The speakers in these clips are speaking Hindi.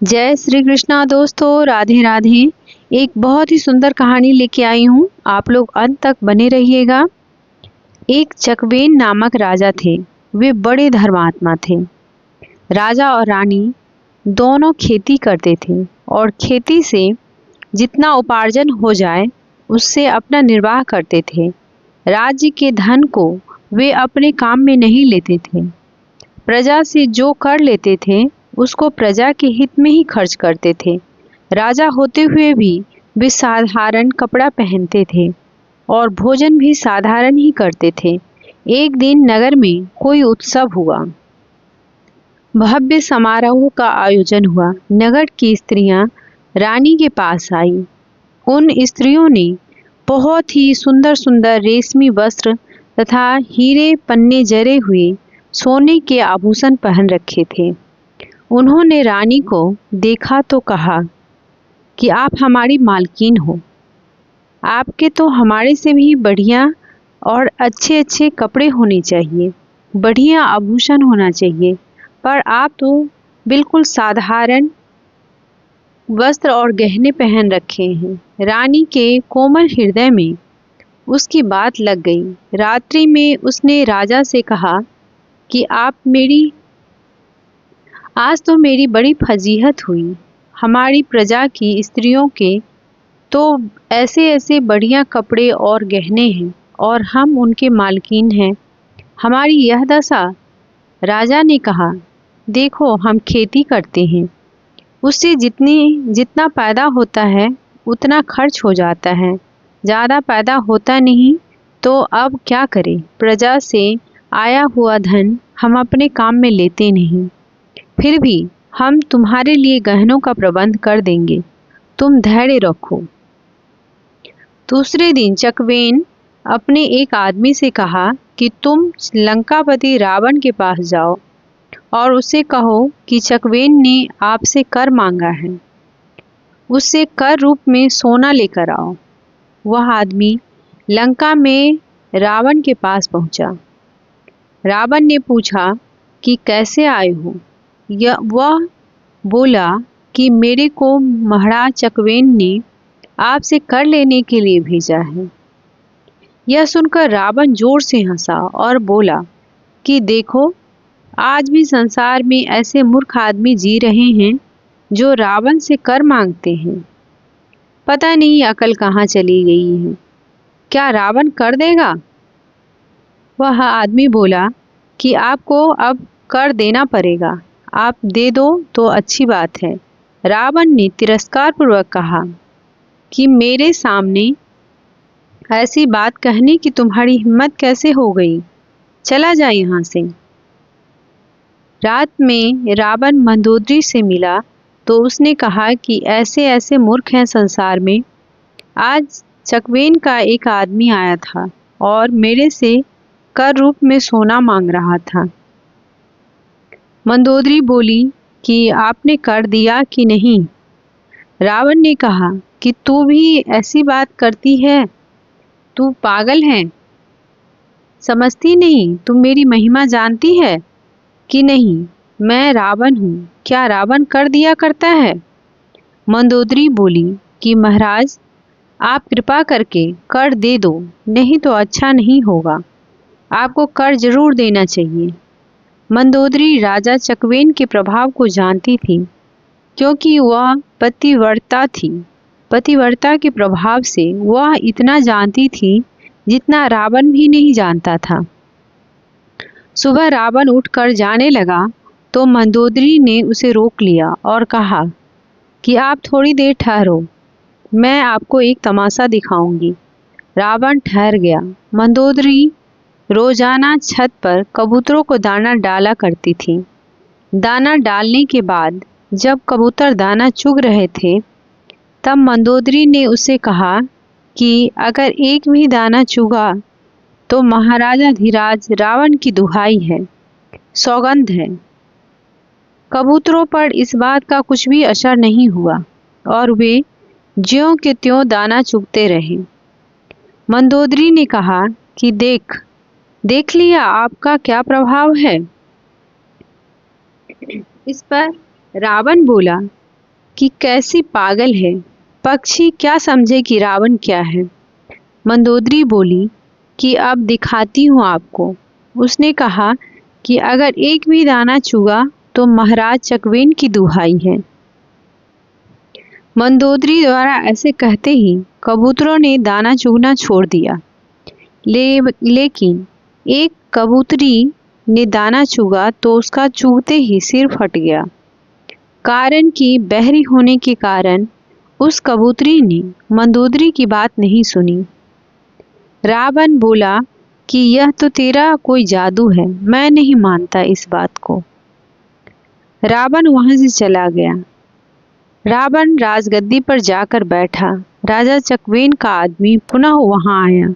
जय श्री कृष्णा दोस्तों, राधे राधे। एक बहुत ही सुंदर कहानी लेके आई हूँ, आप लोग अंत तक बने रहिएगा। एक चकवेन नामक राजा थे। वे बड़े धर्मात्मा थे। राजा और रानी दोनों खेती करते थे और खेती से जितना उपार्जन हो जाए उससे अपना निर्वाह करते थे। राज्य के धन को वे अपने काम में नहीं लेते थे। प्रजा से जो कर लेते थे उसको प्रजा के हित में ही खर्च करते थे। राजा होते हुए भी वे साधारण कपड़ा पहनते थे और भोजन भी साधारण ही करते थे। एक दिन नगर में कोई उत्सव हुआ। भव्य समारोह का आयोजन हुआ। नगर की स्त्रियां रानी के पास आई। उन स्त्रियों ने बहुत ही सुंदर सुंदर रेशमी वस्त्र तथा हीरे पन्ने जड़े हुए सोने के आभूषण पहन रखे थे। उन्होंने रानी को देखा तो कहा कि आप हमारी मालकिन हो। आपके तो हमारे से भी बढ़िया और अच्छे अच्छे कपड़े होने चाहिए, बढ़िया आभूषण होना चाहिए, पर आप तो बिल्कुल साधारण वस्त्र और गहने पहन रखे हैं। रानी के कोमल हृदय में उसकी बात लग गई। रात्रि में उसने राजा से कहा कि आज तो मेरी बड़ी फजीहत हुई। हमारी प्रजा की स्त्रियों के तो ऐसे ऐसे बढ़िया कपड़े और गहने हैं और हम उनके मालकिन हैं। हमारी यह दशा। राजा ने कहा, देखो हम खेती करते हैं, उससे जितना पैदा होता है उतना खर्च हो जाता है, ज़्यादा पैदा होता नहीं, तो अब क्या करें। प्रजा से आया हुआ धन हम अपने काम में लेते नहीं, फिर भी हम तुम्हारे लिए गहनों का प्रबंध कर देंगे, तुम धैर्य रखो। दूसरे दिन चकवेन अपने एक आदमी से कहा कि तुम लंकापति रावण के पास जाओ और उससे कहो कि चकवेन ने आपसे कर मांगा है, उससे कर रूप में सोना लेकर आओ। वह आदमी लंका में रावण के पास पहुंचा। रावण ने पूछा कि कैसे आए हो। वह बोला कि मेरे को महाराज चकवेन ने आपसे कर लेने के लिए भेजा है। यह सुनकर रावण जोर से हंसा और बोला कि देखो, आज भी संसार में ऐसे मूर्ख आदमी जी रहे हैं जो रावण से कर मांगते हैं। पता नहीं अकल कहाँ चली गई है। क्या रावण कर देगा? वह आदमी बोला कि आपको अब कर देना पड़ेगा, आप दे दो तो अच्छी बात है। रावण ने तिरस्कार पूर्वक कहा कि मेरे सामने ऐसी बात कहने की तुम्हारी हिम्मत कैसे हो गई? चला जा यहाँ से। रात में रावण मंदोदरी से मिला तो उसने कहा कि ऐसे ऐसे मूर्ख हैं संसार में। आज चकवेन का एक आदमी आया था और मेरे से कर रूप में सोना मांग रहा था। मंदोदरी बोली कि आपने कर दिया कि नहीं? रावण ने कहा कि तू भी ऐसी बात करती है, तू पागल है, समझती नहीं, तुम मेरी महिमा जानती है कि नहीं? मैं रावण हूँ, क्या रावण कर दिया करता है? मंदोदरी बोली कि महाराज, आप कृपा करके कर दे दो, नहीं तो अच्छा नहीं होगा, आपको कर जरूर देना चाहिए। मंदोदरी राजा चकवेन के प्रभाव को जानती थी, क्योंकि वह पतिव्रता थी। पतिव्रता के प्रभाव से वह इतना जानती थी जितना रावण भी नहीं जानता था। सुबह रावण उठकर जाने लगा तो मंदोदरी ने उसे रोक लिया और कहा कि आप थोड़ी देर ठहरो, मैं आपको एक तमाशा दिखाऊंगी। रावण ठहर गया। मंदोदरी रोजाना छत पर कबूतरों को दाना डाला करती थी। दाना डालने के बाद जब कबूतर दाना चुग रहे थे तब मंदोदरी ने उससे कहा कि अगर एक भी दाना चुगा तो महाराजा धीराज रावण की दुहाई है, सौगंध है। कबूतरों पर इस बात का कुछ भी असर नहीं हुआ और वे ज्यों के त्यों दाना चुगते रहे। मंदोदरी ने कहा कि देख लिया आपका क्या प्रभाव है। इस पर रावण बोला कि कैसी पागल है, पक्षी क्या समझे कि रावण क्या है। मंदोदरी बोली कि अब दिखाती हूँ आपको। उसने कहा कि अगर एक भी दाना चुगा तो महाराज चकवेन की दुहाई है। मंदोदरी द्वारा ऐसे कहते ही कबूतरों ने दाना चुगना छोड़ दिया। लेकिन एक कबूतरी ने दाना चुगा तो उसका चुगते ही सिर फट गया। कारण कि बहरी होने के कारण उस कबूतरी ने मंदोदरी की बात नहीं सुनी। रावण बोला कि यह तो तेरा कोई जादू है, मैं नहीं मानता इस बात को। रावण वहां से चला गया। रावण राजगद्दी पर जाकर बैठा। राजा चकवेन का आदमी पुनः वहां आया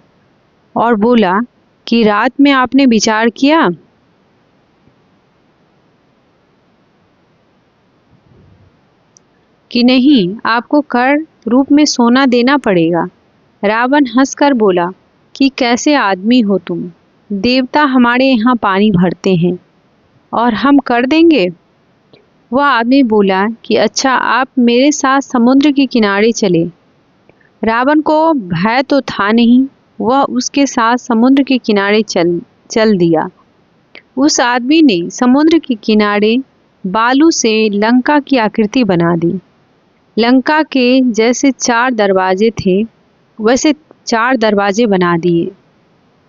और बोला कि रात में आपने विचार किया कि नहीं, आपको कर रूप में सोना देना पड़ेगा। रावण हंसकर बोला कि कैसे आदमी हो तुम, देवता हमारे यहाँ पानी भरते हैं और हम कर देंगे। वह आदमी बोला कि अच्छा, आप मेरे साथ समुद्र के किनारे चले। रावण को भय तो था नहीं, वह उसके साथ समुद्र के किनारे चल दिया। उस आदमी ने समुद्र के किनारे बालू से लंका की आकृति बना दी। लंका के जैसे 4 दरवाजे थे वैसे 4 दरवाजे बना दिए।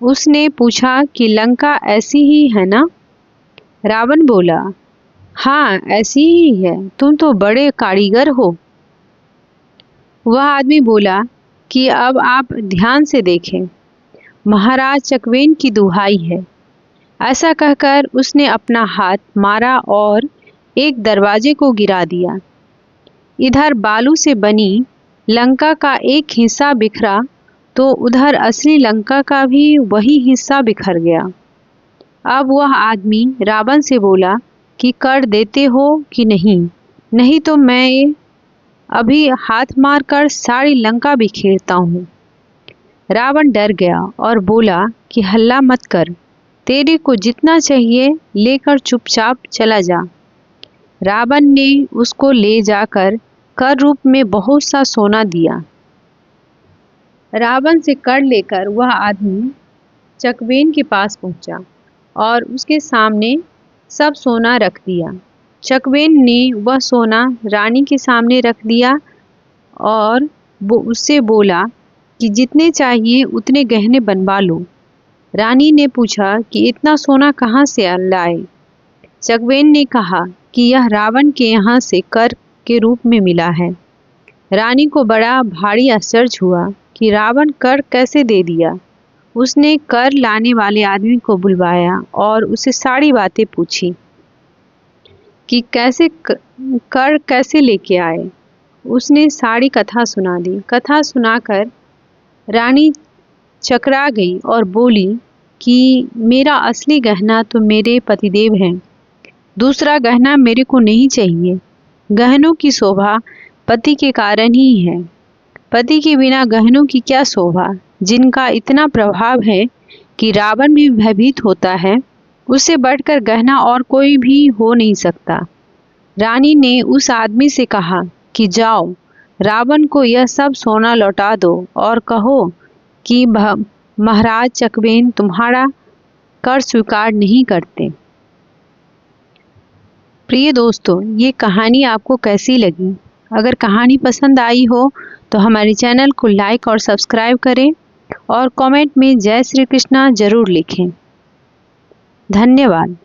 उसने पूछा कि लंका ऐसी ही है ना? रावण बोला, हाँ ऐसी ही है, तुम तो बड़े कारीगर हो। वह आदमी बोला कि अब आप ध्यान से देखें, महाराज चकवेन की दुहाई है। ऐसा कहकर उसने अपना हाथ मारा और एक दरवाजे को गिरा दिया। इधर बालू से बनी लंका का एक हिस्सा बिखरा तो उधर असली लंका का भी वही हिस्सा बिखर गया। अब वह आदमी रावण से बोला कि कर देते हो कि नहीं, नहीं तो मैं अभी हाथ मारकर सारी लंका बिखेरता हूँ। रावण डर गया और बोला कि हल्ला मत कर, तेरे को जितना चाहिए लेकर चुपचाप चला जा। रावण ने उसको ले जाकर कर रूप में बहुत सा सोना दिया। रावण से कर लेकर वह आदमी चकवेन के पास पहुंचा और उसके सामने सब सोना रख दिया। चकवेन ने वह सोना रानी के सामने रख दिया और वो उससे बोला कि जितने चाहिए उतने गहने बनवा लो। रानी ने पूछा कि इतना सोना कहाँ से लाए? चकवेन ने कहा कि यह रावण के यहाँ से कर के रूप में मिला है। रानी को बड़ा भारी आश्चर्य हुआ कि रावण कर कैसे दे दिया। उसने कर लाने वाले आदमी को बुलवाया और उसे सारी बातें पूछी कि कैसे कर कैसे लेके आए। उसने सारी कथा सुना दी। कथा सुनाकर रानी चकरा गई और बोली कि मेरा असली गहना तो मेरे पतिदेव हैं, दूसरा गहना मेरे को नहीं चाहिए। गहनों की शोभा पति के कारण ही है, पति के बिना गहनों की क्या शोभा। जिनका इतना प्रभाव है कि रावण भी भयभीत होता है, उससे बढ़कर गहना और कोई भी हो नहीं सकता। रानी ने उस आदमी से कहा कि जाओ, रावण को यह सब सोना लौटा दो और कहो कि महाराज चकवेन तुम्हारा कर स्वीकार नहीं करते। प्रिय दोस्तों, ये कहानी आपको कैसी लगी? अगर कहानी पसंद आई हो तो हमारे चैनल को लाइक और सब्सक्राइब करें और कमेंट में जय श्री कृष्णा जरूर लिखें। धन्यवाद।